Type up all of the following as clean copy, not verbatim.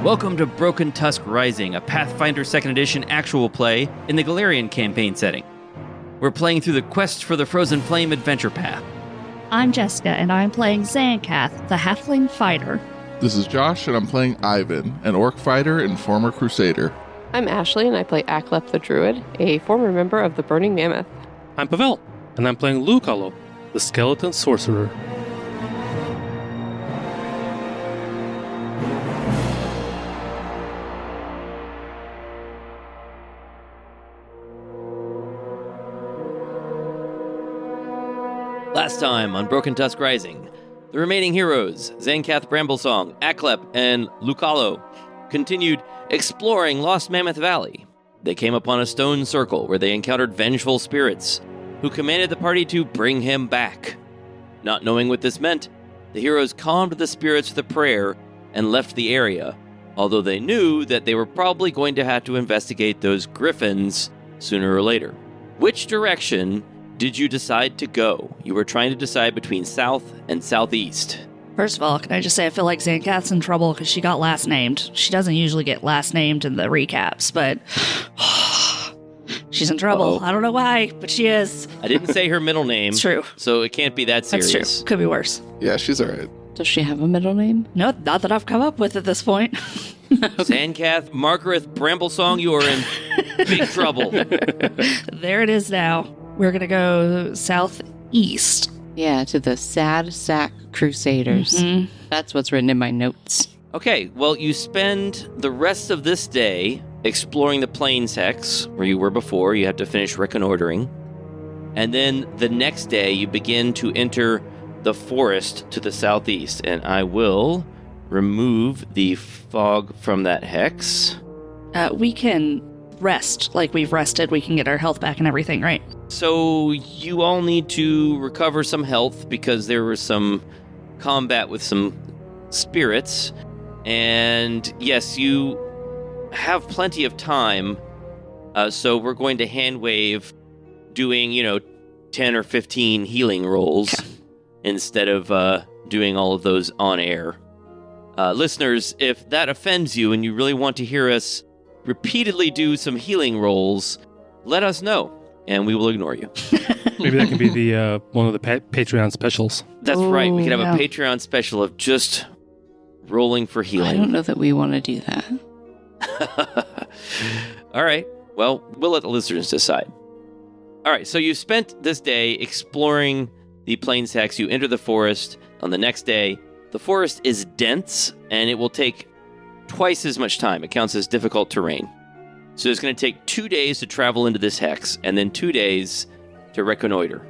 Welcome to Broken Tusk Rising, a Pathfinder 2nd Edition actual play in the Galarian campaign setting. We're playing through the Quest for the Frozen Flame adventure path. I'm Jessica, and I'm playing Xankath, the halfling fighter. This is Josh, and I'm playing Ivan, an orc fighter and former crusader. I'm Ashley, and I play Xankath the druid, a former member of the Burning Mammoth. I'm Pavel, and I'm playing Lucalo, the skeleton sorcerer. Last time on Broken Tusk Rising, the remaining heroes, Xankath Bramblesong, Xankath, and Lucalo, continued exploring Lost Mammoth Valley. They came upon a stone circle where they encountered vengeful spirits, who commanded the party to bring him back. Not knowing what this meant, the heroes calmed the spirits with a prayer and left the area, although they knew that they were probably going to have to investigate those griffins sooner or later. Which direction did you decide to go? You were trying to decide between south and southeast. First of all, can I just say I feel like Xankath's in trouble because she got last named. She doesn't usually get last named in the recaps, but she's in trouble. Uh-oh. I don't know why, but she is. I didn't say her middle name. It's true. So it can't be that serious. That's true. Could be worse. Yeah, she's alright. Does she have a middle name? No, not that I've come up with at this point. Xankath Margareth Bramblesong, you are in big trouble. There it is now. We're going to go southeast. Yeah, to the Sad Sack Crusaders. Mm-hmm. That's what's written in my notes. Okay, well, you spend the rest of this day exploring the Plains Hex, where you were before. You have to finish reconnoitering. And then the next day, you begin to enter the forest to the southeast. And I will remove the fog from that hex. We can rest like we've rested. We can get our health back and everything, right? So you all need to recover some health because there was some combat with some spirits. And yes, you have plenty of time. So we're going to hand wave doing, 10 or 15 healing rolls instead of doing all of those on air. Listeners, if that offends you and you really want to hear us repeatedly do some healing rolls, let us know, and we will ignore you. Maybe that can be the one of the Patreon specials. That's right. We could have yeah. a Patreon special of just rolling for healing. I don't know that we want to do that. All right. Well, we'll let the listeners decide. All right. So you spent this day exploring the Plains Hex. You enter the forest on the next day. The forest is dense, and it will take twice as much time. It counts as difficult terrain. So it's going to take 2 days to travel into this hex, and then 2 days to reconnoiter.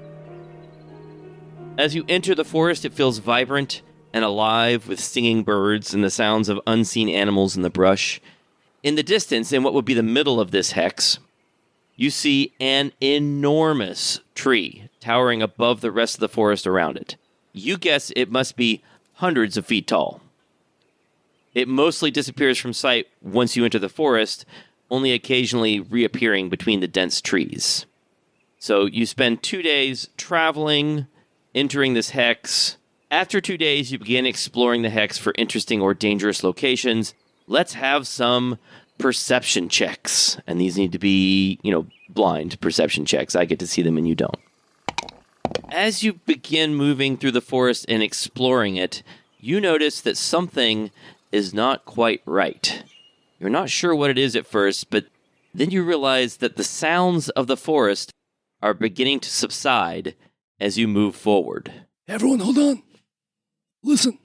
As you enter the forest, it feels vibrant and alive with singing birds and the sounds of unseen animals in the brush. In the distance, in what would be the middle of this hex, you see an enormous tree towering above the rest of the forest around it. You guess it must be hundreds of feet tall. It mostly disappears from sight once you enter the forest, only occasionally reappearing between the dense trees. So you spend 2 days traveling, entering this hex. After 2 days, you begin exploring the hex for interesting or dangerous locations. Let's have some perception checks. And these need to be, blind perception checks. I get to see them and you don't. As you begin moving through the forest and exploring it, you notice that something is not quite right. You're not sure what it is at first, but then you realize that the sounds of the forest are beginning to subside as you move forward. Everyone, hold on. Listen,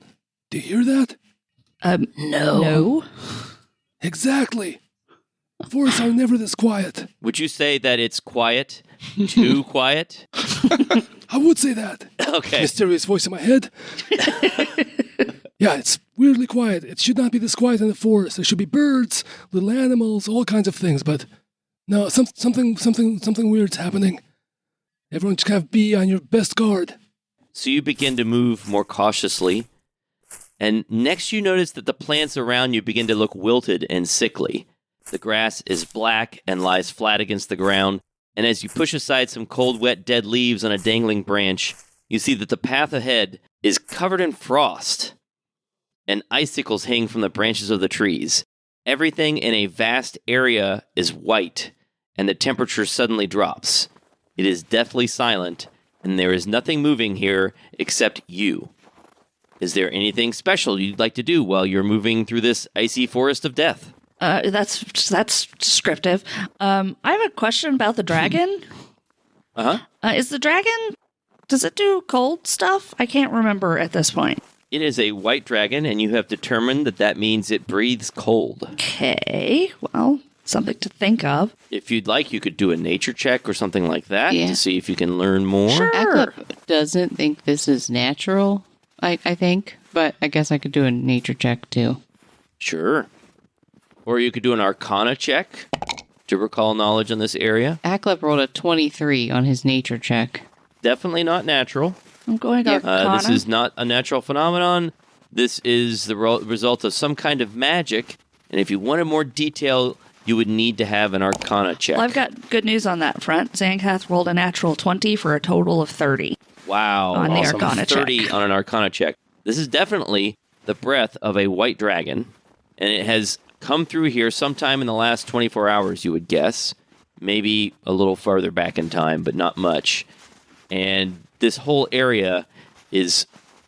do you hear that? No. Exactly. Forests are never this quiet. Would you say that it's quiet? Too quiet? I would say that. Okay. Mysterious voice in my head. Yeah, it's weirdly quiet. It should not be this quiet in the forest. There should be birds, little animals, all kinds of things. But no, something weird's happening. Everyone just kind of be on your best guard. So you begin to move more cautiously. And next you notice that the plants around you begin to look wilted and sickly. The grass is black and lies flat against the ground. And as you push aside some cold, wet, dead leaves on a dangling branch, you see that the path ahead is covered in frost. and icicles hang from the branches of the trees. Everything in a vast area is white, and the temperature suddenly drops. It is deathly silent, and there is nothing moving here except you. Is there anything special you'd like to do while you're moving through this icy forest of death? That's descriptive. I have a question about the dragon. Is the dragon, does it do cold stuff? I can't remember at this point. It is a white dragon, and you have determined that means it breathes cold. Okay, well, something to think of. If you'd like, you could do a nature check or something like that Yeah. to see if you can learn more. Sure. Acklet doesn't think this is natural, I think, but I guess I could do a nature check too. Sure. Or you could do an arcana check to recall knowledge in this area. Acklet rolled a 23 on his nature check. Definitely not natural. I'm going Arcana. This is not a natural phenomenon. This is the result of some kind of magic. And if you wanted more detail, you would need to have an arcana check. Well, I've got good news on that front. Xankath rolled a natural 20 for a total of 30. Wow. On the awesome. arcana 30 check. on an arcana check. This is definitely the breath of a white dragon. And it has come through here sometime in the last 24 hours, you would guess. Maybe a little farther back in time, but not much. And this whole area is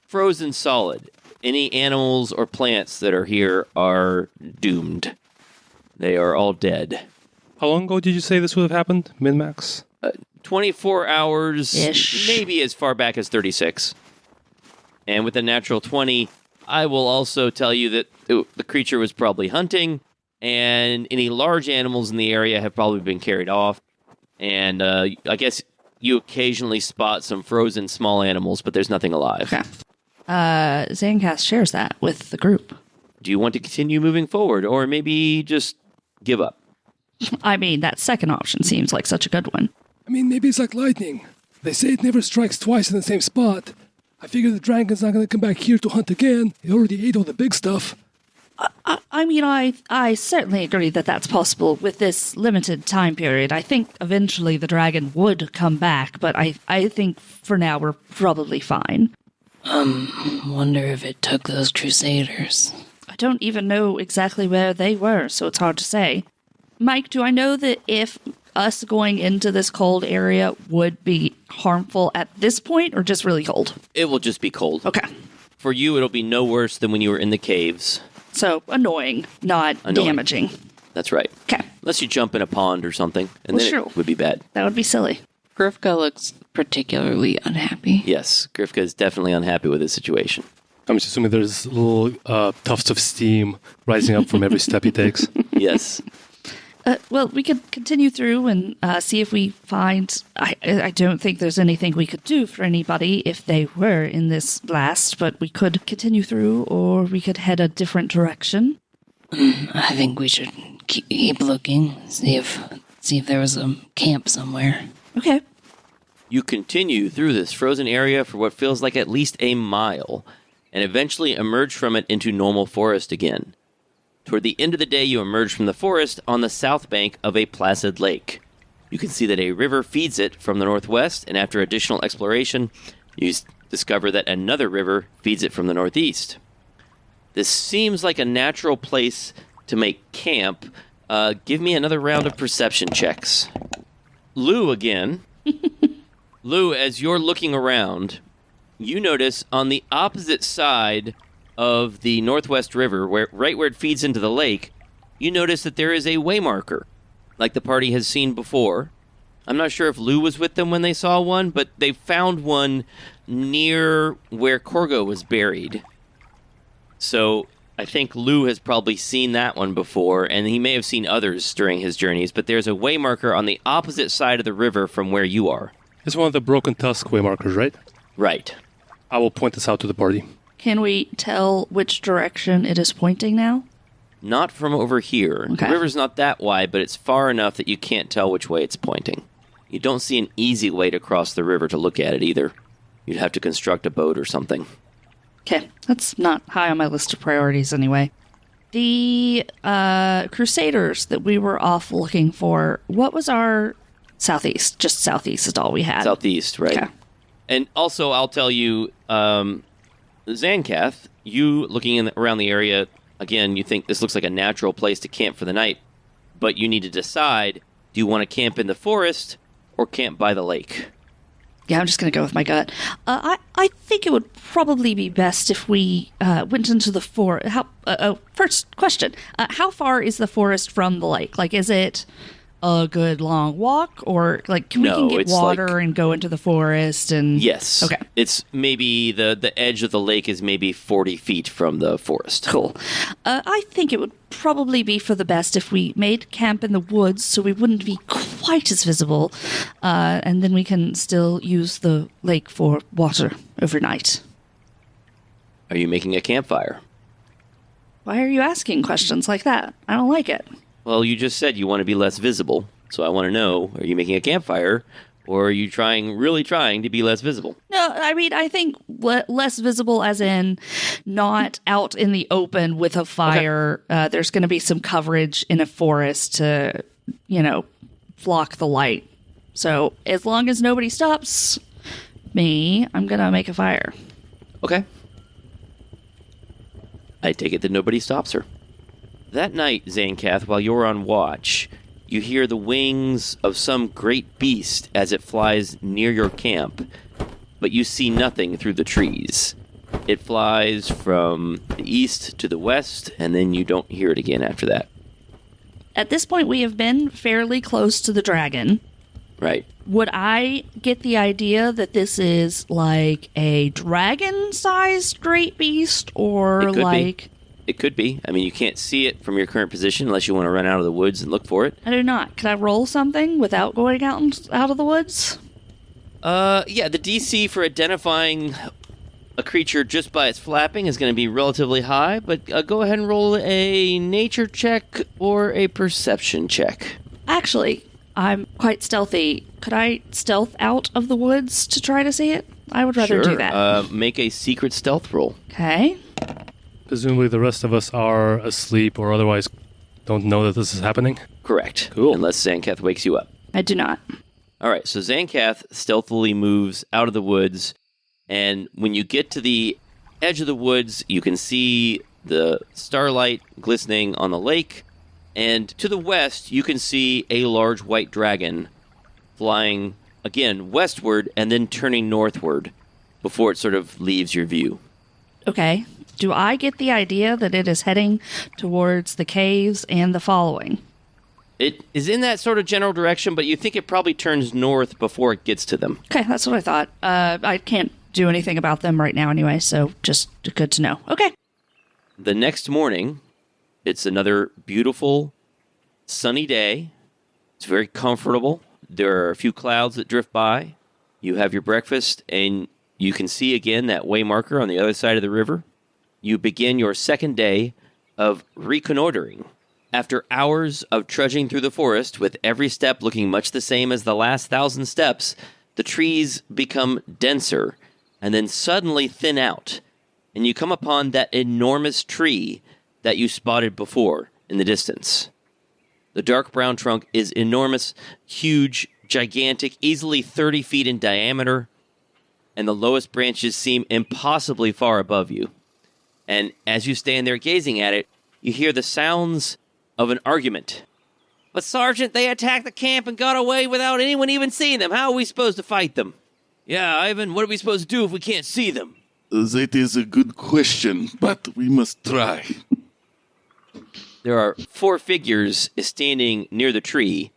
frozen solid. Any animals or plants that are here are doomed. They are all dead. How long ago did you say this would have happened, min-max? 24 hours, Ish. maybe as far back as 36. And with a natural 20, I will also tell you that the creature was probably hunting, and any large animals in the area have probably been carried off. And I guess you occasionally spot some frozen small animals, but there's nothing alive. Okay. Xankath shares that with the group. Do you want to continue moving forward, or maybe just give up? I mean, that second option seems like such a good one. I mean, maybe it's like lightning. They say it never strikes twice in the same spot. I figure the dragon's not going to come back here to hunt again. He already ate all the big stuff. I mean, I certainly agree that that's possible with this limited time period. I think eventually the dragon would come back, but I think for now we're probably fine. Wonder if it took those crusaders. I don't even know exactly where they were, so it's hard to say. Mike, do I know that if us going into this cold area would be harmful at this point, or just really cold? It will just be cold. Okay. For you, it'll be no worse than when you were in the caves. So, annoying, not damaging. That's right. Okay. Unless you jump in a pond or something, and Well, then sure. it would be bad. That would be silly. Grifka looks particularly unhappy. Yes, Grifka is definitely unhappy with his situation. I'm just assuming there's little tufts of steam rising up from every step he takes. Yes. Well, we could continue through and see if we find... I don't think there's anything we could do for anybody if they were in this blast, but we could continue through, or we could head a different direction. I think we should keep looking, see if there was a camp somewhere. Okay. You continue through this frozen area for what feels like at least a mile, and eventually emerge from it into normal forest again. Toward the end of the day, you emerge from the forest on the south bank of a placid lake. You can see that a river feeds it from the northwest, and after additional exploration, you discover that another river feeds it from the northeast. This seems like a natural place to make camp. Give me another round of perception checks. Lou again. Lou, as you're looking around, you notice on the opposite side of the Northwest River, right where it feeds into the lake, you notice that there is a waymarker, like the party has seen before. I'm not sure if Lou was with them when they saw one, but they found one near where Corgo was buried. So I think Lou has probably seen that one before, and he may have seen others during his journeys, but there's a waymarker on the opposite side of the river from where you are. It's one of the broken Tusk waymarkers, right? Right. I will point this out to the party. Can we tell which direction it is pointing now? Not from over here. Okay. The river's not that wide, but it's far enough that you can't tell which way it's pointing. You don't see an easy way to cross the river to look at it either. You'd have to construct a boat or something. Okay, that's not high on my list of priorities anyway. The Crusaders that we were off looking for, what was our southeast? Just southeast is all we had. Southeast, right? Okay. And also, I'll tell you, Xankath, You looking around the area, again, you think this looks like a natural place to camp for the night, but you need to decide, do you want to camp in the forest or camp by the lake? Yeah, I'm just going to go with my gut. I think it would probably be best if we went into the forest. First question, how far is the forest from the lake? Like, is it a good long walk, or like we can get water and go into the forest? And yes, okay, it's maybe the edge of the lake is maybe 40 feet from the forest. Cool. I think it would probably be for the best if we made camp in the woods, so we wouldn't be quite as visible, and then we can still use the lake for water overnight. Are you making a campfire? Why are you asking questions like that? I don't like it. Well, you just said you want to be less visible, so I want to know, are you making a campfire, or are you really trying to be less visible? No, I mean, I think less visible as in not out in the open with a fire. Okay. There's going to be some coverage in a forest to, block the light. So as long as nobody stops me, I'm going to make a fire. Okay. I take it that nobody stops her. That night, Xankath, while you're on watch, you hear the wings of some great beast as it flies near your camp, but you see nothing through the trees. It flies from the east to the west, and then you don't hear it again after that. At this point, we have been fairly close to the dragon. Right. Would I get the idea that this is like a dragon-sized great beast, or like... It could be. I mean, you can't see it from your current position unless you want to run out of the woods and look for it. I do not. Can I roll something without going out of the woods? Yeah, the DC for identifying a creature just by its flapping is going to be relatively high, but go ahead and roll a nature check or a perception check. Actually, I'm quite stealthy. Could I stealth out of the woods to try to see it? I would rather do that. Make a secret stealth roll. Okay. Presumably the rest of us are asleep or otherwise don't know that this is happening? Correct. Cool. Unless Xankath wakes you up. I do not. All right, so Xankath stealthily moves out of the woods, and when you get to the edge of the woods, you can see the starlight glistening on the lake, and to the west, you can see a large white dragon flying, again, westward and then turning northward before it sort of leaves your view. Okay. Do I get the idea that it is heading towards the caves and the following? It is in that sort of general direction, but you think it probably turns north before it gets to them. Okay, that's what I thought. I can't do anything about them right now anyway, so just good to know. Okay. The next morning, it's another beautiful, sunny day. It's very comfortable. There are a few clouds that drift by. You have your breakfast, and you can see again that way marker on the other side of the river. You begin your second day of reconnoitering. After hours of trudging through the forest, with every step looking much the same as the last 1,000 steps, the trees become denser and then suddenly thin out, and you come upon that enormous tree that you spotted before in the distance. The dark brown trunk is enormous, huge, gigantic, easily 30 feet in diameter, and the lowest branches seem impossibly far above you. And as you stand there gazing at it, you hear the sounds of an argument. But Sergeant, they attacked the camp and got away without anyone even seeing them. How are we supposed to fight them? Yeah, Ivan, what are we supposed to do if we can't see them? That is a good question, but we must try. There are 4 figures standing near the tree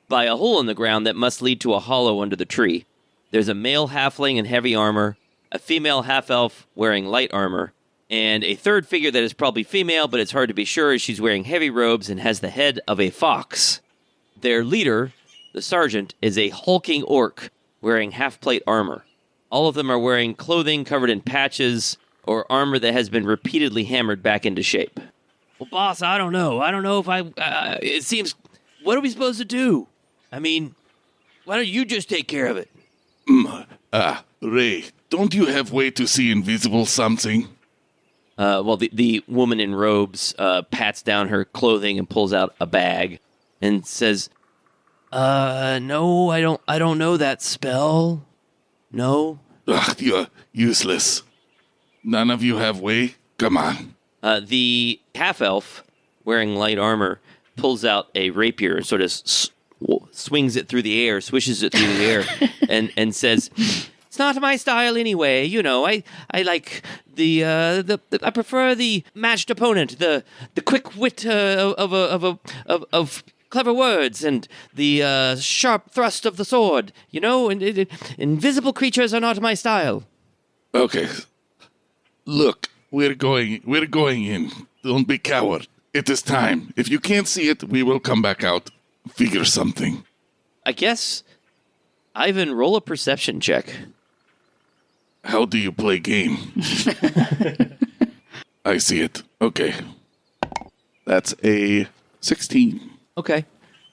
by a hole in the ground that must lead to a hollow under the tree. There's a male halfling in heavy armor, a female half-elf wearing light armor, and a third figure that is probably female, but it's hard to be sure as she's wearing heavy robes and has the head of a fox. Their leader, the sergeant, is a hulking orc wearing half-plate armor. All of them are wearing clothing covered in patches or armor that has been repeatedly hammered back into shape. Well, boss, I don't know. I don't know if it seems... What are we supposed to do? I mean, why don't you just take care of it? Ray, don't you have way to see invisible something? Well, the woman in robes pats down her clothing and pulls out a bag and says, no, I don't know that spell. No. You're useless. None of you have way? Come on. The half-elf, wearing light armor, pulls out a rapier and sort of swings it through the air, swishes it through the air, and says, "It's not my style anyway. You know, I like I prefer the matched opponent, the quick wit of clever words and the sharp thrust of the sword. You know, and invisible creatures are not my style." Okay. Look, we're going in. Don't be coward. It is time. If you can't see it, we will come back out. Figure something. I guess, Ivan, roll a perception check. How do you play game? I see it. Okay. That's a 16. Okay.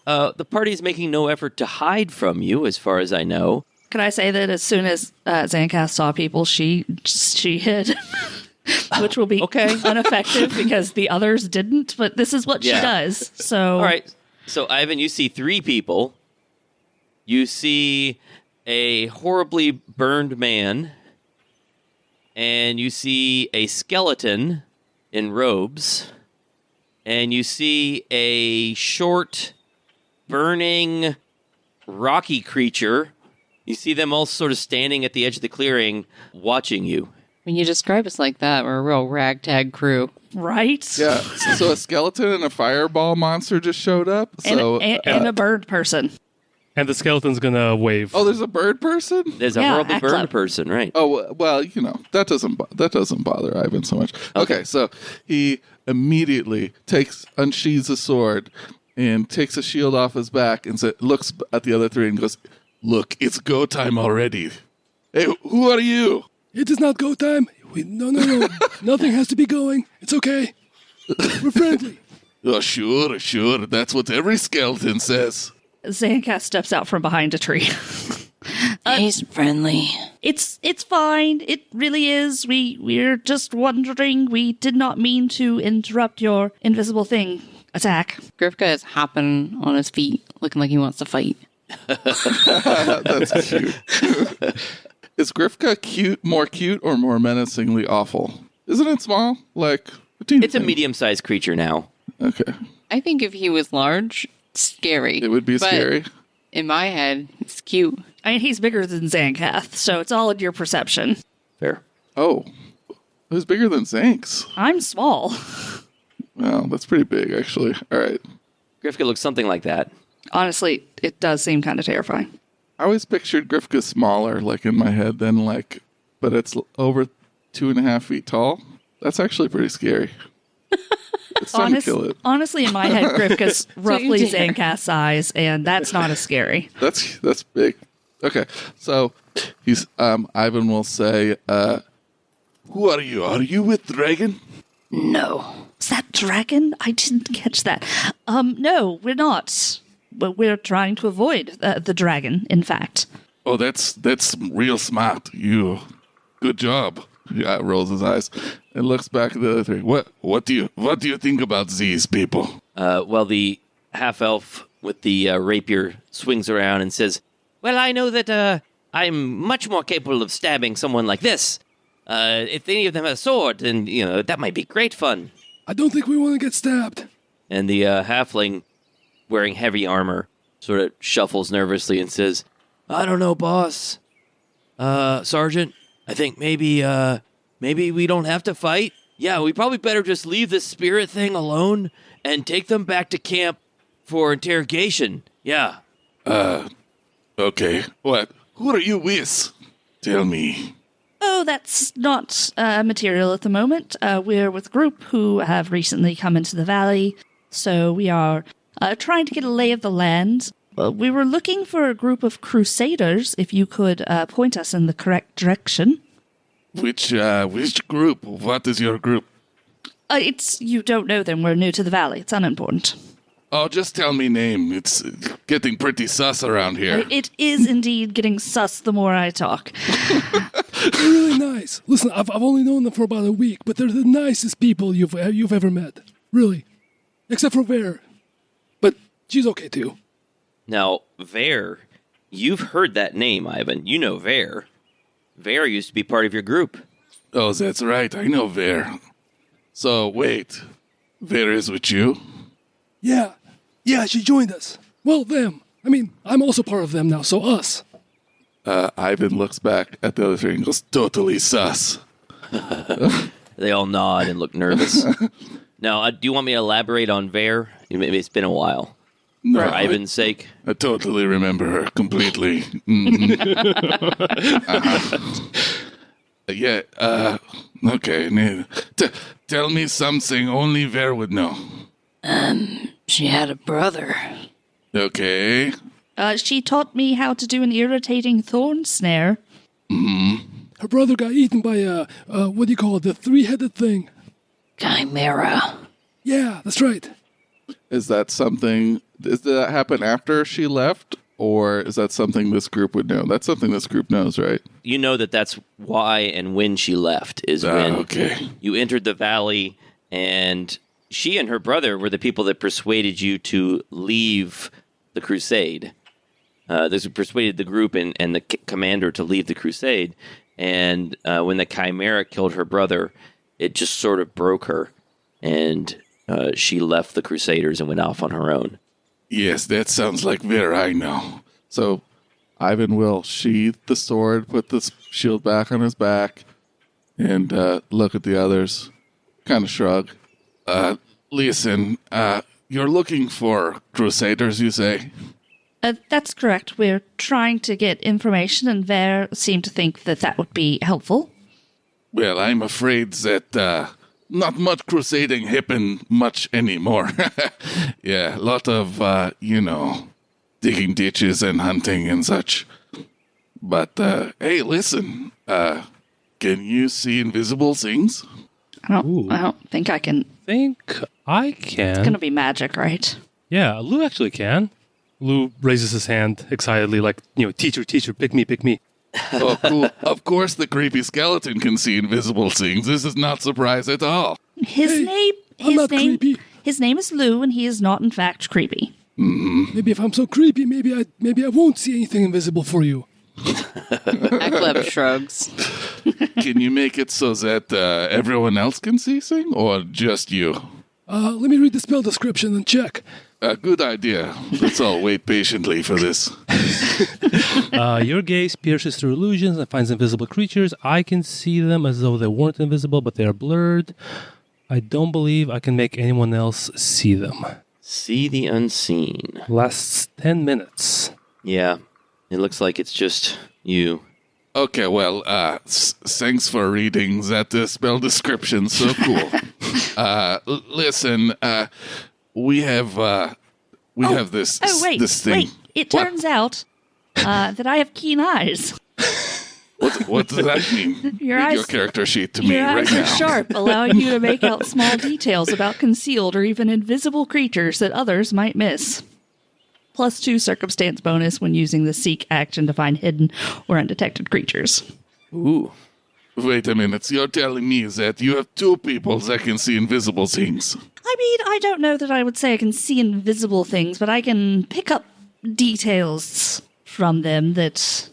The party is making no effort to hide from you, as far as I know. Can I say that as soon as Xankath saw people, she hid, which will be ineffective because the others didn't. But this is what she does. So all right. So Ivan, you see 3 people. You see a horribly burned man, and you see a skeleton in robes, and you see a short, burning, rocky creature. You see them all sort of standing at the edge of the clearing, watching you. When you describe us like that, we're a real ragtag crew. Right? Yeah, so a skeleton and a fireball monster just showed up. So and a bird person. And the skeleton's gonna wave. Oh, there's a bird person? There's a horribly burned person, right? Oh, well, you know, that doesn't bother Ivan so much. Okay, so he immediately unsheathes a sword and takes a shield off his back and looks at the other 3 and goes, "Look, it's go time already. Hey, who are you?" It is not go time. No. Nothing has to be going. It's okay. We're friendly. Oh, sure. That's what every skeleton says. Xankath steps out from behind a tree. He's friendly. It's fine. It really is. We're just wondering. We did not mean to interrupt your invisible thing attack. Grifka is hopping on his feet, looking like he wants to fight. That's cute. Is Grifka more cute or more menacingly awful? Isn't it small? Like it's a medium-sized creature now. Okay. I think if he was large, scary. It would be scary. In my head, it's cute. I mean, he's bigger than Xankath, so it's all in your perception. Fair. Oh. Who's bigger than Zanks? I'm small. Well, that's pretty big, actually. All right. Grifka looks something like that. Honestly, it does seem kind of terrifying. I always pictured Grifka smaller, like in my head, but it's over 2.5 feet tall. That's actually pretty scary. It's time to kill it. Honestly, in my head, Grifka's roughly Xankath's size, and that's not as scary. That's big. Okay, so Ivan will say, "Who are you? Are you with Dragon?" No. Is that Dragon? I didn't catch that. No, we're not. But we're trying to avoid the dragon, in fact. Oh, that's real smart. You, good job. Yeah, rolls his eyes and looks back at the other 3. What do you think about these people? Well, the half-elf with the rapier swings around and says, "Well, I know that I'm much more capable of stabbing someone like this. If any of them have a sword, then that might be great fun." I don't think we want to get stabbed. And the halfling, wearing heavy armor, sort of shuffles nervously and says, "I don't know, boss. Sergeant, I think maybe we don't have to fight. Yeah, we probably better just leave this spirit thing alone and take them back to camp for interrogation. Yeah." Okay. What? Who are you with? Tell me. Oh, that's not material at the moment. We're with a group who have recently come into the valley, so we are trying to get a lay of the land. We were looking for a group of crusaders, if you could point us in the correct direction. Which group? What is your group? You don't know them. We're new to the valley. It's unimportant. Oh, just tell me name. It's getting pretty sus around here. It is indeed getting sus the more I talk. They're really nice. Listen, I've only known them for about a week, but they're the nicest people you've ever met. Really. Except for Vare. But she's okay too. Now, Vare, you've heard that name, Ivan. You know Vare. Vare used to be part of your group. Oh, that's right. I know Vare. So, wait. Vera is with you? Yeah. Yeah, she joined us. Well, them. I mean, I'm also part of them now, so us. Ivan looks back at the other three and goes, totally sus. They all nod and look nervous. Now, do you want me to elaborate on Vare? Maybe it's been a while. No, For Ivan's sake. I totally remember her completely. Yeah, okay. Tell me something only Ver would know. She had a brother. Okay. She taught me how to do an irritating thorn snare. Her brother got eaten by what do you call it, the three-headed thing. Chimera. Yeah, that's right. Is that something, does that happen after she left? Or is that something this group would know? That's something this group knows, right? You know that's why and when she left is when okay. you entered the valley, and she and her brother were the people that persuaded you to leave the crusade. Those who persuaded the group and the commander to leave the crusade. And when the Chimera killed her brother, it just sort of broke her. And she left the Crusaders and went off on her own. Yes, that sounds like Vera I know. So Ivan will sheath the sword, put the shield back on his back, and look at the others. Kind of shrug. Listen, you're looking for Crusaders, you say? That's correct. We're trying to get information, and Vare seemed to think that would be helpful. Well, I'm afraid that not much crusading happen much anymore. Yeah, a lot of, digging ditches and hunting and such. But, hey, listen, can you see invisible things? I don't think I can. think I can. It's gonna be magic, right? Yeah, Lou actually can. Lou raises his hand excitedly, like, teacher, pick me. Oh, cool. Of course the creepy skeleton can see invisible things. This is not surprise at all. His I'm not creepy. His name is Lou, and he is not, in fact, creepy. Maybe if I'm so creepy, maybe I won't see anything invisible for you. Aklep shrugs. Can you make it so that everyone else can see things, or just you? Let me read the spell description and check. Good idea. Let's all wait patiently for this. Your gaze pierces through illusions and finds invisible creatures. I can see them as though they weren't invisible, but they are blurred. I don't believe I can make anyone else see them. See the unseen. Lasts 10 minutes. Yeah, it looks like it's just you. Okay, well, thanks for reading that spell description. So cool. Listen, we have this this thing. Wait. It turns out that I have keen eyes. What does that mean? Read your character sheet to me Your right eyes now. are sharp, allowing you to make out small details about concealed or even invisible creatures that others might miss. +2 circumstance bonus when using the seek action to find hidden or undetected creatures. Ooh. Wait a minute. You're telling me that you have two people that can see invisible things. I mean, I don't know that I would say I can see invisible things, but I can pick up details from them that,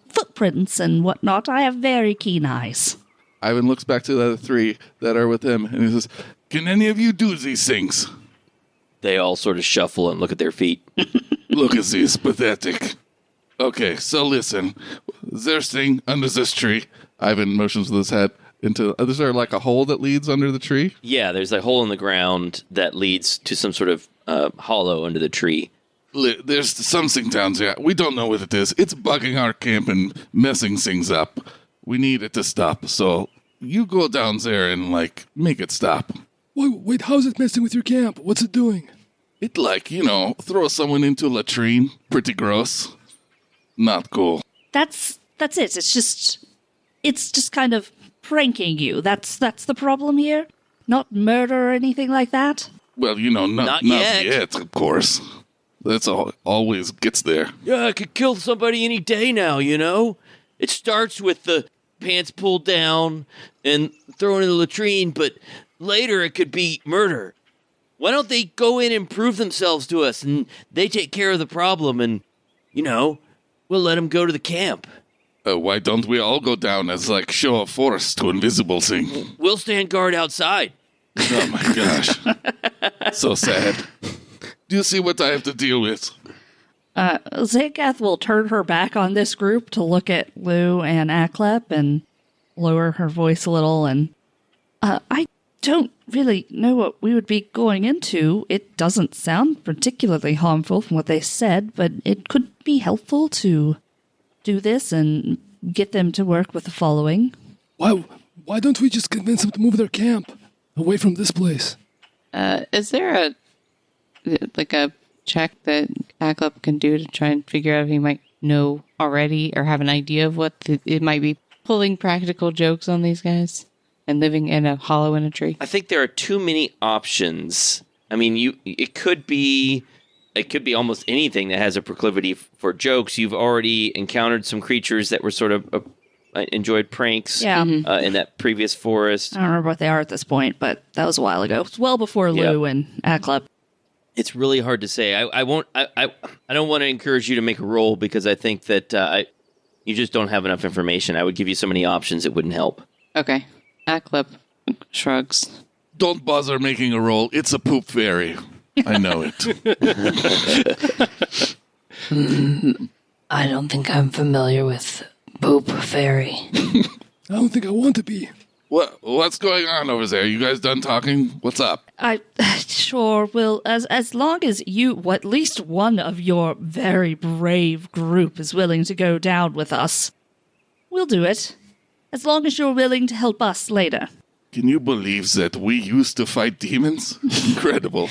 footprints and whatnot. I have very keen eyes. Ivan looks back to the other three that are with him, and he says, can any of you do these things? They all sort of shuffle and look at their feet. Look at this, pathetic. Okay, so listen. There's thing under this tree. Ivan motions with his head into... Is there like a hole that leads under the tree? Yeah, there's a hole in the ground that leads to some sort of hollow under the tree. There's something down there. We don't know what it is. It's bugging our camp and messing things up. We need it to stop. So you go down there and, make it stop. Wait, how's it messing with your camp? What's it doing? It, throw someone into a latrine. Pretty gross. Not cool. That's it. It's just kind of pranking you. That's the problem here. Not murder or anything like that. Well, not yet, of course. That's always gets there. Yeah, I could kill somebody any day now, It starts with the pants pulled down and thrown in the latrine, but later it could be murder. Why don't they go in and prove themselves to us, and they take care of the problem, and, we'll let them go to the camp. Why don't we all go down as, show of force to invisible thing? We'll stand guard outside. Oh my gosh. So sad. Do you see what I have to deal with? Xankath will turn her back on this group to look at Lou and Aklep and lower her voice a little. And I don't really know what we would be going into. It doesn't sound particularly harmful from what they said, but it could be helpful to do this and get them to work with the following. Why don't we just convince them to move their camp away from this place? Is there a check that Aklep can do to try and figure out if he might know already or have an idea of what it might be pulling practical jokes on these guys and living in a hollow in a tree? I think there are too many options. I mean, it could be almost anything that has a proclivity for jokes. You've already encountered some creatures that were sort of enjoyed pranks in that previous forest. I don't remember what they are at this point, but that was a while ago. It's well before Lou and Aklep. It's really hard to say. I don't want to encourage you to make a roll because I think that you just don't have enough information. I would give you so many options it wouldn't help. Okay. Aklep shrugs. Don't bother making a roll. It's a poop fairy. I know it. I don't think I'm familiar with Poop Fairy. I don't think I want to be. What's going on over there? You guys done talking? What's up? I sure will. As long as at least one of your very brave group is willing to go down with us, we'll do it. As long as you're willing to help us later. Can you believe that we used to fight demons? Incredible.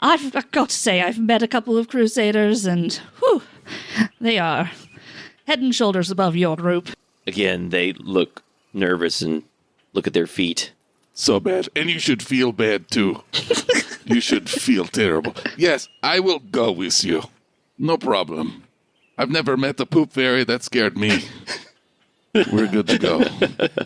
I've got to say, I've met a couple of crusaders, and whew, they are head and shoulders above your group. Again, they look nervous and look at their feet. So bad. And you should feel bad, too. You should feel terrible. Yes, I will go with you. No problem. I've never met the poop fairy. That scared me. We're good to go.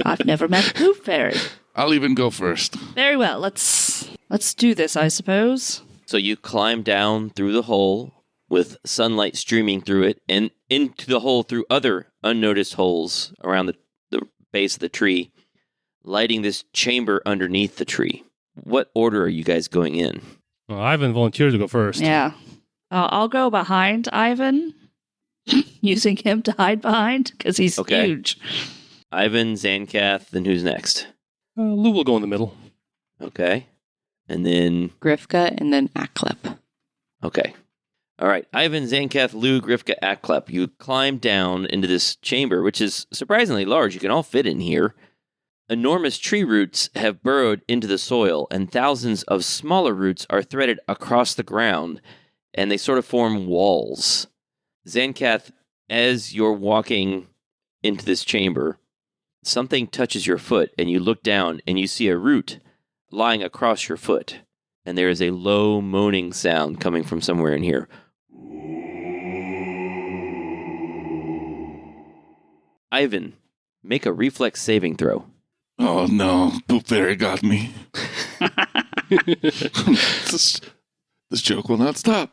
I've never met a poop fairy. I'll even go first. Very well. Let's do this, I suppose. So you climb down through the hole with sunlight streaming through it and into the hole through other unnoticed holes around the base of the tree, lighting this chamber underneath the tree. What order are you guys going in? Well, Ivan volunteered to go first. Yeah. I'll go behind Ivan, using him to hide behind, because he's huge. Ivan, Xankath, then who's next? Lou will go in the middle. Okay. And then... Grifka, and then Aklep. Okay. All right. Ivan, Xankath, Lou, Grifka, Aklep. You climb down into this chamber, which is surprisingly large. You can all fit in here. Enormous tree roots have burrowed into the soil, and thousands of smaller roots are threaded across the ground, and they sort of form walls. Xankath, as you're walking into this chamber, something touches your foot, and you look down, and you see a root lying across your foot, and there is a low moaning sound coming from somewhere in here. Ivan, make a reflex saving throw. Oh no, poop fairy got me. This joke will not stop.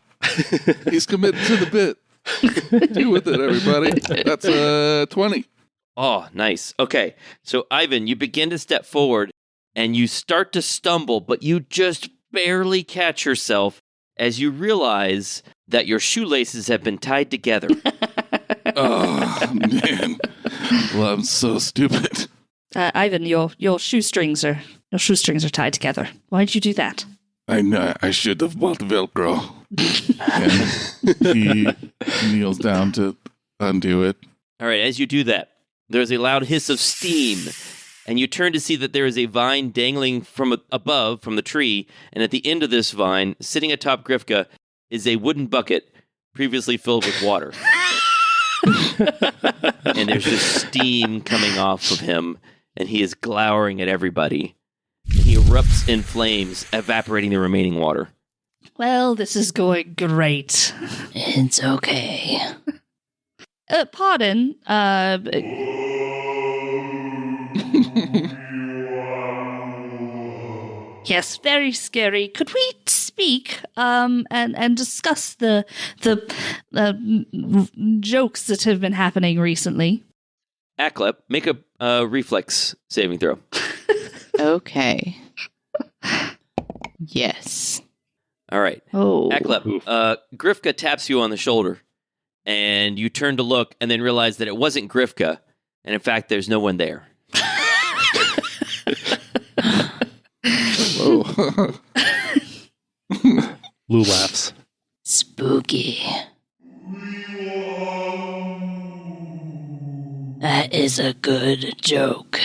He's committed to the bit. Do with it, everybody. That's 20. Oh, nice. Okay, so Ivan, you begin to step forward, and you start to stumble, but you just barely catch yourself as you realize that your shoelaces have been tied together. Oh, man. Well, I'm so stupid. Ivan, your shoestrings are tied together. Why did you do that? I know. I should have bought Velcro. And he kneels down to undo it. All right, as you do that, there's a loud hiss of steam, and you turn to see that there is a vine dangling from above from the tree, and at the end of this vine, sitting atop Grifka, is a wooden bucket previously filled with water. And there's just steam coming off of him, and he is glowering at everybody. And he erupts in flames, evaporating the remaining water. Well, this is going great. It's okay. Pardon, yes, very scary. Could we speak, and discuss the jokes that have been happening recently? Aklep, make a reflex saving throw. Okay. Yes. All right. Oh. Aklep, Grifka taps you on the shoulder, and you turn to look and then realize that it wasn't Grifka, and in fact, there's no one there. Whoa. Lou laughs. Spooky. That is a good joke.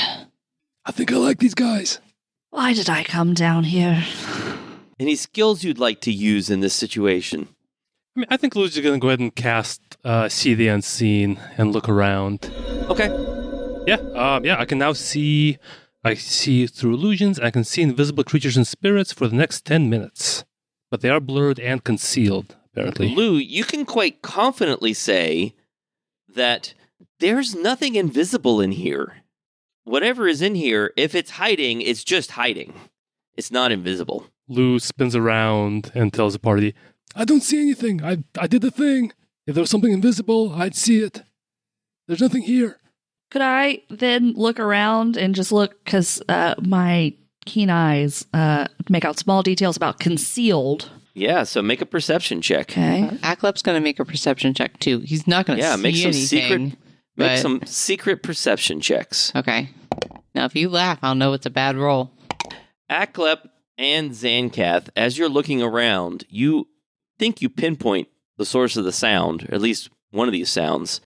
I think I like these guys. Why did I come down here? Any skills you'd like to use in this situation? I mean, I think Lou's just going to go ahead and cast See the Unseen and look around. Okay. Yeah, I can now see. I see through illusions. I can see invisible creatures and spirits for the next 10 minutes. But they are blurred and concealed, apparently. Lou, you can quite confidently say that there's nothing invisible in here. Whatever is in here, if it's hiding, it's just hiding. It's not invisible. Lou spins around and tells the party, I don't see anything. I did the thing. If there was something invisible, I'd see it. There's nothing here. Could I then look around and just look, because my keen eyes make out small details about concealed. Yeah, so make a perception check. Okay. Aklep's going to make a perception check, too. He's not going to see make some anything. Make some secret perception checks. Okay. Now, if you laugh, I'll know it's a bad roll. Aklep and Xankath, as you're looking around, you think you pinpoint the source of the sound, or at least one of these sounds,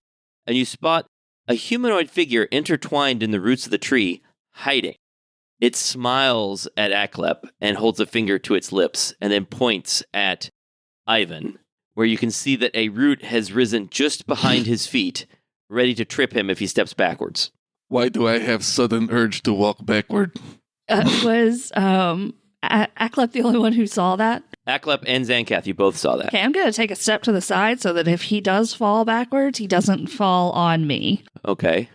and you spot a humanoid figure intertwined in the roots of the tree, hiding. It smiles at Aklep and holds a finger to its lips, and then points at Ivan, where you can see that a root has risen just behind his feet, ready to trip him if he steps backwards. Why do I have sudden urge to walk backward? Was Aklep the only one who saw that? Aklep and Xankath, you both saw that. Okay, I'm going to take a step to the side so that if he does fall backwards, he doesn't fall on me. Okay.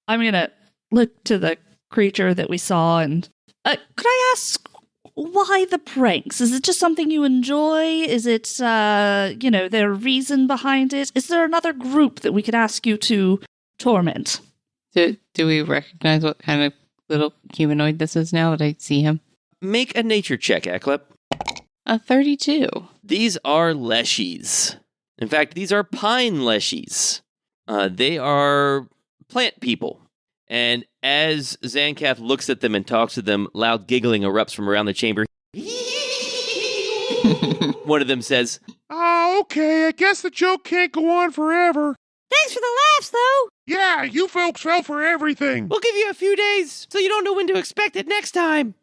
I'm going to look to the creature that we saw and... could I ask why the pranks? Is it just something you enjoy? Is it, there a reason behind it? Is there another group that we could ask you to torment? Do we recognize what kind of little humanoid this is now that I see him? Make a nature check, Aklep. A 32. These are leshies. In fact, these are pine leshies. They are plant people. And as Xankath looks at them and talks to them, loud giggling erupts from around the chamber. One of them says, Oh, okay, I guess the joke can't go on forever. Thanks for the laughs, though. Yeah, you folks fell for everything. We'll give you a few days so you don't know when to expect it next time.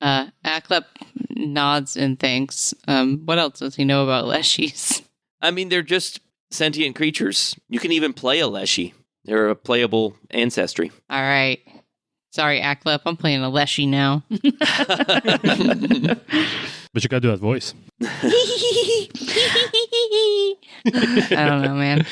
Aklep nods and thanks. What else does he know about leshies? I mean, they're just sentient creatures. You can even play a leshy. They're a playable ancestry. All right. Sorry, Aklep, I'm playing a leshie now. but you gotta do that voice. I don't know, man.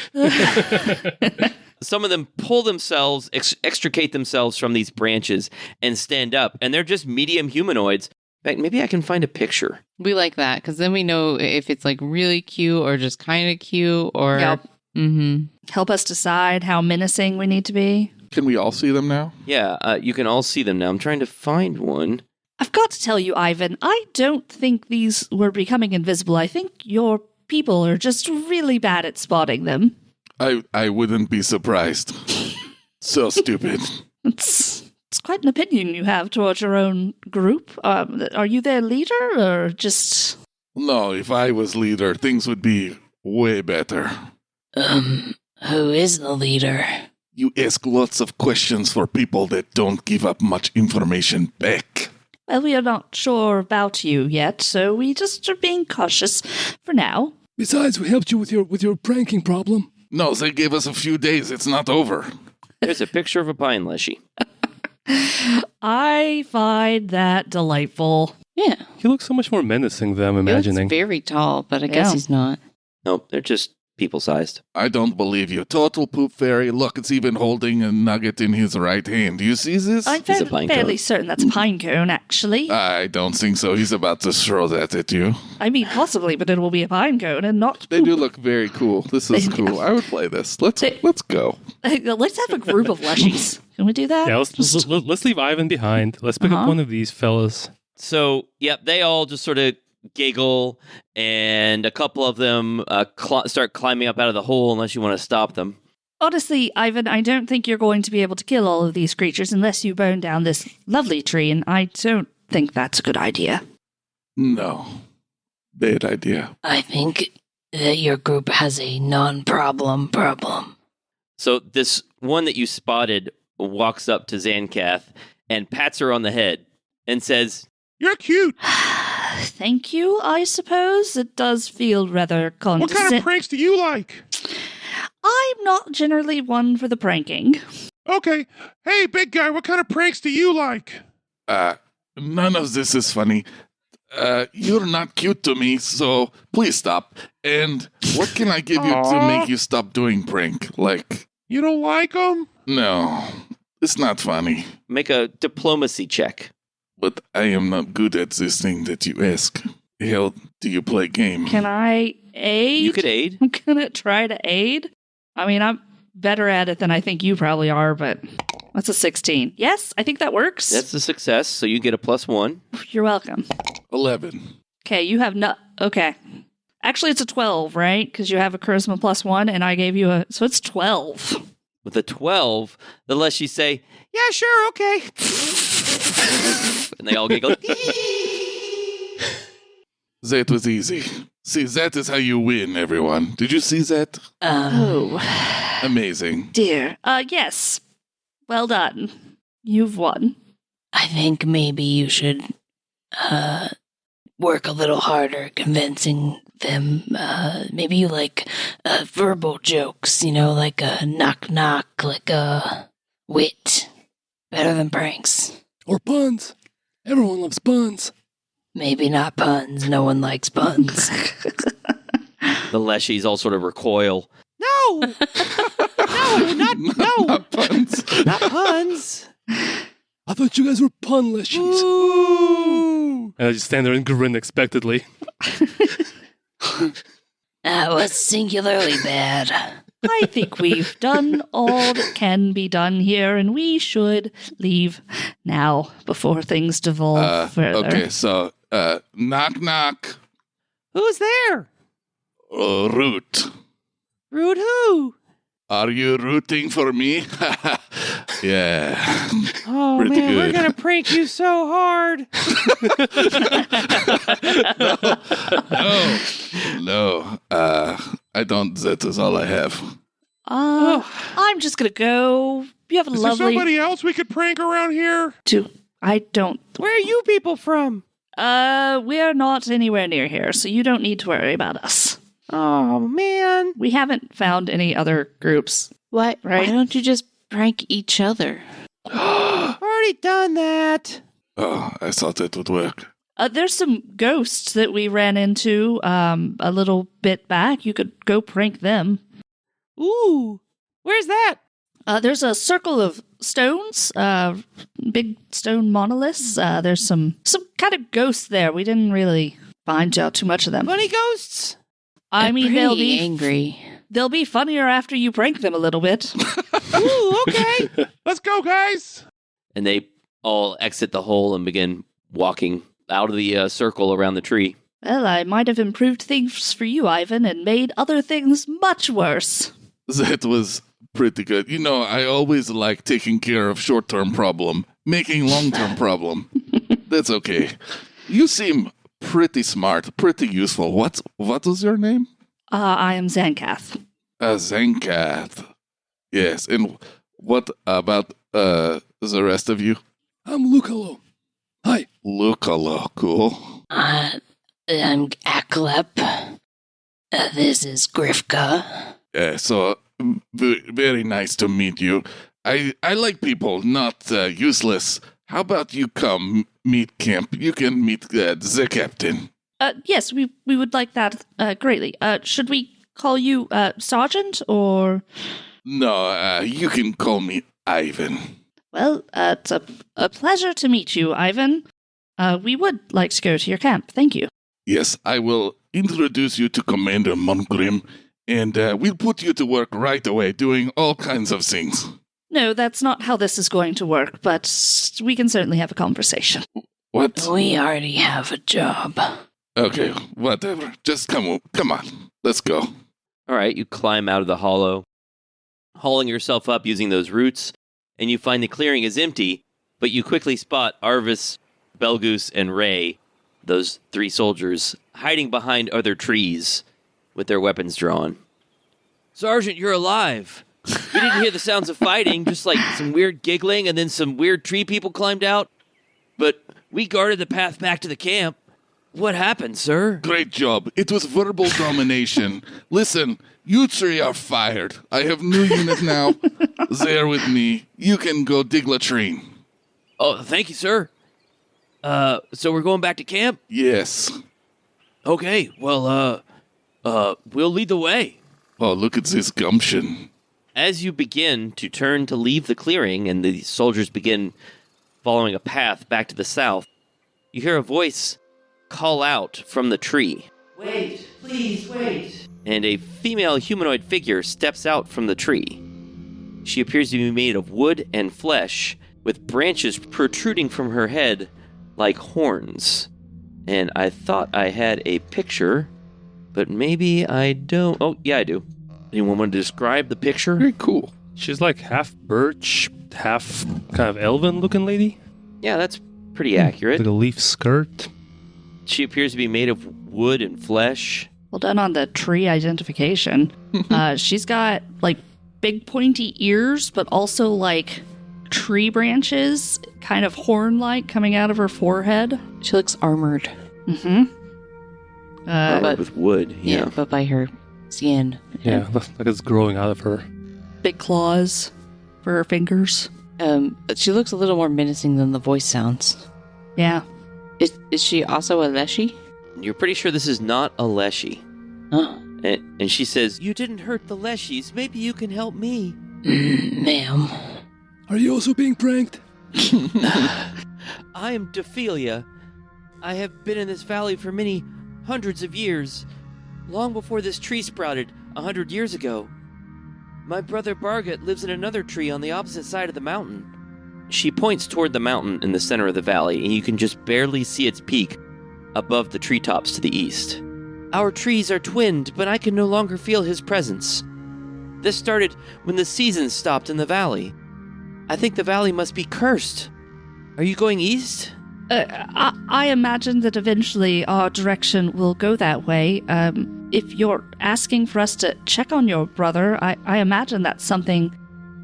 Some of them pull themselves, extricate themselves from these branches and stand up, and they're just medium humanoids. In fact, maybe I can find a picture. We like that, because then we know if it's like really cute or just kind of cute or... Yep. Mm-hmm. Help us decide how menacing we need to be. Can we all see them now? Yeah, you can all see them now. I'm trying to find one. I've got to tell you, Ivan, I don't think these were becoming invisible. I think your people are just really bad at spotting them. I wouldn't be surprised. So stupid. It's quite an opinion you have towards your own group. Are you their leader, or just... No, if I was leader, things would be way better. Who is the leader? You ask lots of questions for people that don't give up much information back. Well, we are not sure about you yet, so we just are being cautious for now. Besides, we helped you with your pranking problem. No, they gave us a few days. It's not over. There's a picture of a pine leshy. I find that delightful. Yeah. He looks so much more menacing than I'm He imagining. looks very tall, but I guess he's not. Nope, they're just people-sized. I don't believe you. Total poop fairy. Look, it's even holding a nugget in his right hand. Do you see this? I'm It's a pine fairly cone. certain that's a pine cone, actually. I don't think so. He's about to throw that at you. I mean, possibly, but it will be a pine cone and not... They do look very cool. This is cool. I would play this. Let's go. Let's have a group of leshies. Can we do that? Yeah, let's leave Ivan behind. Let's pick up one of these fellas. So, yep, they all just sort of giggle, and a couple of them start climbing up out of the hole unless you want to stop them. Honestly, Ivan, I don't think you're going to be able to kill all of these creatures unless you burn down this lovely tree, and I don't think that's a good idea. No. Bad idea. I think that your group has a non-problem problem. So this one that you spotted walks up to Xankath and pats her on the head and says, You're cute. Thank you, I suppose. It does feel rather What condescending. kind of pranks do you like? I'm not generally one for the pranking. Okay. Hey, big guy, what kind of pranks do you like? None of this is funny. You're not cute to me, so please stop. And what can I give you to make you stop doing prank? Like, You don't like them? no, it's not funny. make a diplomacy check. But I am not good at this thing that you ask. How do you play game? Can I aid? You could aid. I'm gonna try to aid. I mean, I'm better at it than I think you probably are, but that's a 16. Yes, I think that works. That's a success, so you get a +1. You're welcome. 11. Okay, you have no. Okay. Actually, it's a 12, right? Because you have a charisma +1, and I gave you a. So it's 12. With a 12, the less you say, yeah, sure, okay. And they all giggle. That was easy. See, that is how you win, everyone. Did you see that? Oh, Amazing. dear. Yes. Well done. You've won. I think maybe you should work a little harder convincing them. Maybe you like verbal jokes, like a knock-knock, like a wit. Better than pranks. Or puns. Everyone loves puns. Maybe not puns. No one likes puns. The leshies all sort of recoil. No! No, Not puns. not puns. I thought you guys were pun leshies. Ooh. And I just stand there and grin expectantly. That was singularly bad. I think we've done all that can be done here, and we should leave now before things devolve further. Okay, so, knock knock. Who's there? Root. Rude who? Are you rooting for me? Yeah. Oh, Pretty man, we're good. going to prank you so hard. No. I don't. That is all I have. I'm just gonna go. You have a Is there lovely. somebody else we could prank around here? I don't. Where are you people from? We're not anywhere near here, so you don't need to worry about us. Oh, man. We haven't found any other groups. Why Right. don't you just prank each other? Already done that. Oh, I thought that would work. There's some ghosts that we ran into a little bit back. You could go prank them. Ooh. Where's that? There's a circle of stones, big stone monoliths. There's some kind of ghosts there. We didn't really find out too much of them. Bunny ghosts? I mean, they'll Pretty be angry. they'll be funnier after you prank them a little bit. Ooh, okay. Let's go, guys. And they all exit the hole and begin walking out of the circle around the tree. Well, I might have improved things for you, Ivan, and made other things much worse. That was pretty good. I always like taking care of short-term problem, making long-term problem. That's okay. You seem pretty smart, pretty useful. What was your name? I am Xankath. Xankath. Yes, and what about the rest of you? I'm Lucalo. Hi. Lucalo, cool. I'm Aklep. This is Grifka. Yeah, so very nice to meet you. I like people, not useless. How about you come meet camp? You can meet the captain. Yes, we would like that greatly. Should we call you Sergeant or? No, you can call me Ivan. Well, it's a pleasure to meet you, Ivan. We would like to go to your camp. Thank you. Yes, I will introduce you to Commander Mongrim, and we'll put you to work right away doing all kinds of things. No, that's not how this is going to work, but we can certainly have a conversation. What? We already have a job. Okay, whatever. Just come on. Let's go. All right, you climb out of the hollow, hauling yourself up using those roots, and you find the clearing is empty, but you quickly spot Arvis, Belgoose, and Ray, those 3 soldiers, hiding behind other trees with their weapons drawn. Sergeant, you're alive. We didn't hear the sounds of fighting, just like some weird giggling, and then some weird tree people climbed out. But we guarded the path back to the camp. What happened, sir? Great job. It was verbal domination. Listen, you 3 are fired. I have new unit now. There with me. You can go dig latrine. Oh, thank you, sir. So we're going back to camp? Yes. Okay, well, we'll lead the way. Oh, look at this gumption. As you begin to turn to leave the clearing and the soldiers begin following a path back to the south, you hear a voice call out from the tree. Wait, please wait. And a female humanoid figure steps out from the tree. She appears to be made of wood and flesh, with branches protruding from her head like horns. And I thought I had a picture, but maybe I don't. Oh, yeah, I do. Anyone want to describe the picture? Very cool. She's like half birch, half kind of elven-looking lady. Yeah, that's pretty accurate. Like a leaf skirt. She appears to be made of wood and flesh. Well done on the tree identification. She's got, like, big pointy ears, but also, like, tree branches, kind of horn-like, coming out of her forehead. She looks armored. Mm-hmm. Armored with wood, yeah. But by her skin. Yeah, like it's growing out of her. Big claws for her fingers. She looks a little more menacing than the voice sounds. Yeah. Is she also a Leshy? You're pretty sure this is not a Leshy. Huh. And she says, "You didn't hurt the Leshies. Maybe you can help me." Ma'am. Are you also being pranked? I am Dephelia. I have been in this valley for many hundreds of years, long before this tree sprouted 100 years ago. My brother Bargat lives in another tree on the opposite side of the mountain. She points toward the mountain in the center of the valley, and you can just barely see its peak above the treetops to the east. Our trees are twinned, but I can no longer feel his presence. This started when the seasons stopped in the valley. I think the valley must be cursed. Are you going east? I imagine that eventually our direction will go that way. If you're asking for us to check on your brother, I imagine that's something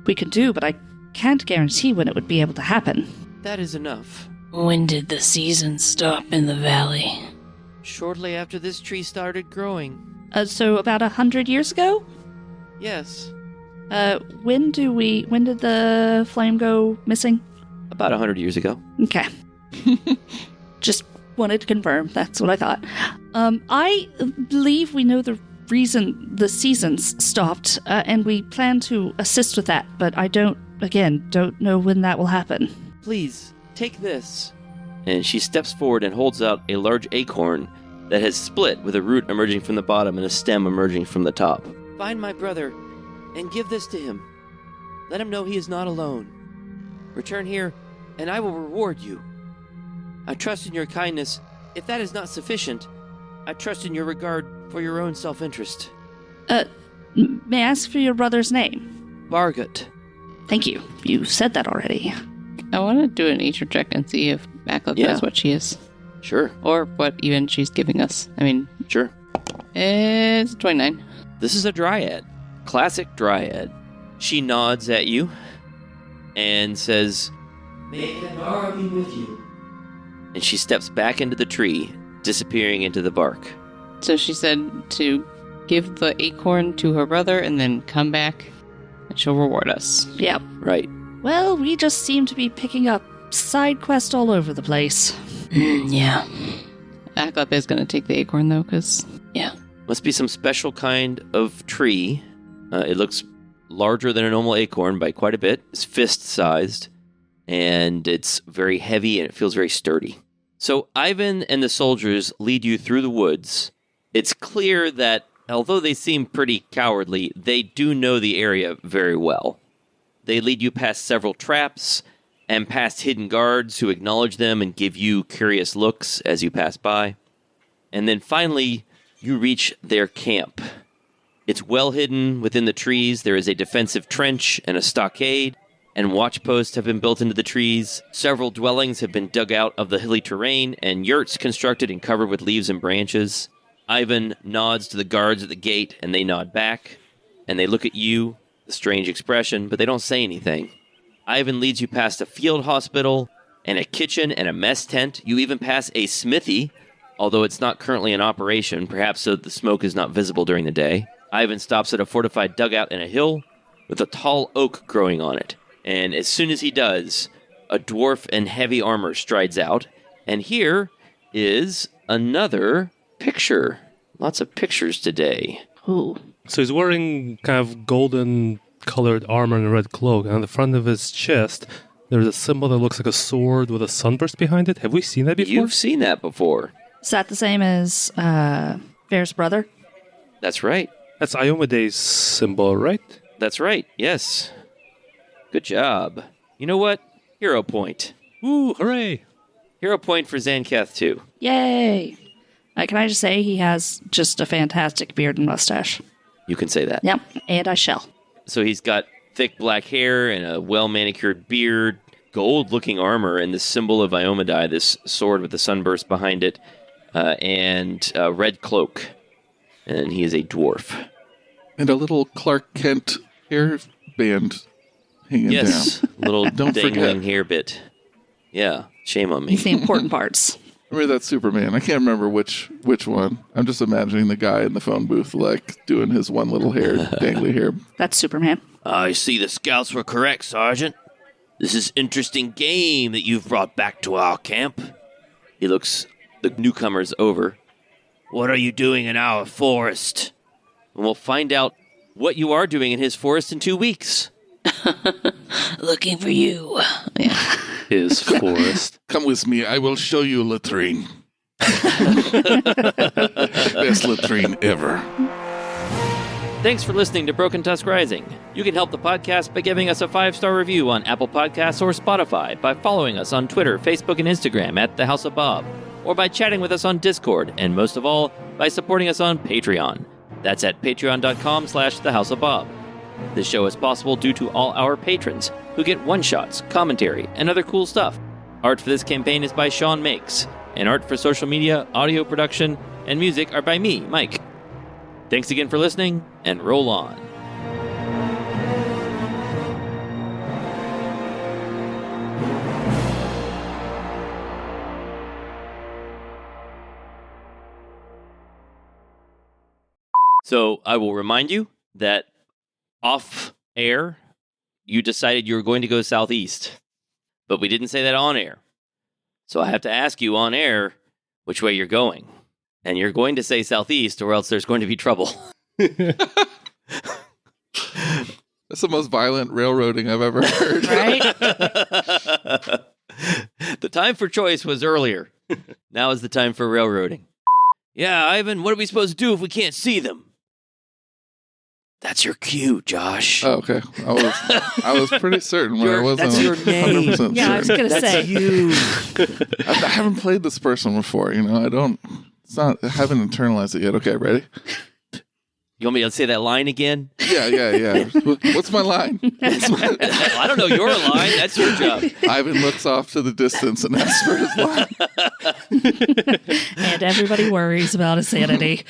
we can do, but I can't guarantee when it would be able to happen. That is enough. When did the season stop in the valley? Shortly after this tree started growing. So about 100 years ago? Yes. When did the flame go missing? About 100 years ago. Okay. Just wanted to confirm. That's what I thought. I believe we know the reason the seasons stopped, and we plan to assist with that, but I don't know when that will happen. Please, take this. And she steps forward and holds out a large acorn that has split with a root emerging from the bottom and a stem emerging from the top. Find my brother and give this to him. Let him know he is not alone. Return here, and I will reward you. I trust in your kindness. If that is not sufficient, I trust in your regard for your own self-interest. May I ask for your brother's name? Bargat. Thank you. You said that already. I want to do a nature check and see if Mackleth knows what she is. Sure. Or what even she's giving us. I mean... Sure. It's 29. This is a dryad. Classic dryad. She nods at you and says, "May Kandara be with you." And she steps back into the tree, disappearing into the bark. So she said to give the acorn to her brother and then come back and she'll reward us. Yep. Right. Well, we just seem to be picking up side quests all over the place. Yeah. Mackleth is going to take the acorn though, because... Yeah. Must be some special kind of tree. It looks larger than a normal acorn by quite a bit. It's fist-sized, and it's very heavy, and it feels very sturdy. So Ivan and the soldiers lead you through the woods. It's clear that, although they seem pretty cowardly, they do know the area very well. They lead you past several traps and past hidden guards who acknowledge them and give you curious looks as you pass by. And then finally, you reach their camp. It's well hidden within the trees. There is a defensive trench and a stockade, and watch posts have been built into the trees. Several dwellings have been dug out of the hilly terrain, and yurts constructed and covered with leaves and branches. Ivan nods to the guards at the gate, and they nod back, and they look at you, a strange expression, but they don't say anything. Ivan leads you past a field hospital, and a kitchen, and a mess tent. You even pass a smithy, although it's not currently in operation, perhaps so the smoke is not visible during the day. Ivan stops at a fortified dugout in a hill with a tall oak growing on it. And as soon as he does, a dwarf in heavy armor strides out. And here is another picture. Lots of pictures today. Ooh. So he's wearing kind of golden colored armor and a red cloak. And on the front of his chest, there's a symbol that looks like a sword with a sunburst behind it. Have we seen that before? You've seen that before. Is that the same as Fair's brother? That's right. That's Iomede's symbol, right? That's right. Yes. Good job. You know what? Hero point. Woo, hooray! Hero point for Xankath too. Yay! Can I just say he has just a fantastic beard and mustache? You can say that. Yep, and I shall. So he's got thick black hair and a well-manicured beard, gold-looking armor, and the symbol of Iomedai, this sword with the sunburst behind it, and a red cloak. And he is a dwarf. And a little Clark Kent hairband hanging Yes, down. little Don't dangling forget. hair bit. Yeah, shame on me. He's the important parts. Remember that Superman? I can't remember which one. I'm just imagining the guy in the phone booth, like, doing his one little hair, dangly hair. That's Superman. I see the scouts were correct, Sergeant. This is interesting game that you've brought back to our camp. He looks the newcomers over. What are you doing in our forest? And we'll find out what you are doing in his forest in 2 weeks. Looking for you. His forest. Come with me, I will show you latrine. Best latrine ever. Thanks for listening to Broken Tusk Rising. You can help the podcast by giving us a 5-star review on Apple Podcasts or Spotify, by following us on Twitter, Facebook, and Instagram at The House of Bob, or by chatting with us on Discord, and most of all, by supporting us on Patreon. That's at patreon.com/thehouseofbob. This show is possible due to all our patrons, who get one-shots, commentary, and other cool stuff. Art for this campaign is by Sean Makes, and art for social media, audio production, and music are by me, Mike. Thanks again for listening, and roll on. So I will remind you that off air, you decided you were going to go southeast, but we didn't say that on air. So I have to ask you on air which way you're going. And you're going to say southeast, or else there's going to be trouble. That's the most violent railroading I've ever heard. Right? The time for choice was earlier. Now is the time for railroading. Yeah, Ivan, what are we supposed to do if we can't see them? That's your cue, Josh. Oh, okay. I was pretty certain when I wasn't That's your name. 100% Yeah, I was going to That's say. you. I haven't played this person before, I haven't internalized it yet. Okay, ready? You want me to say that line again? Yeah. What's my line? I don't know your line. That's your job. Ivan looks off to the distance and asks for his line. And everybody worries about his sanity.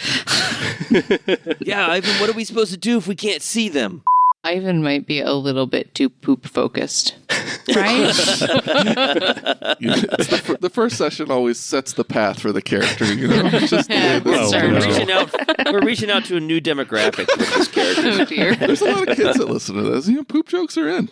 Yeah, Ivan, what are we supposed to do if we can't see them? Ivan might be a little bit too poop focused. Right? The first session always sets the path for the character, It's just the way this We're reaching out to a new demographic with this character. Oh dear. There's a lot of kids that listen to this. Poop jokes are in.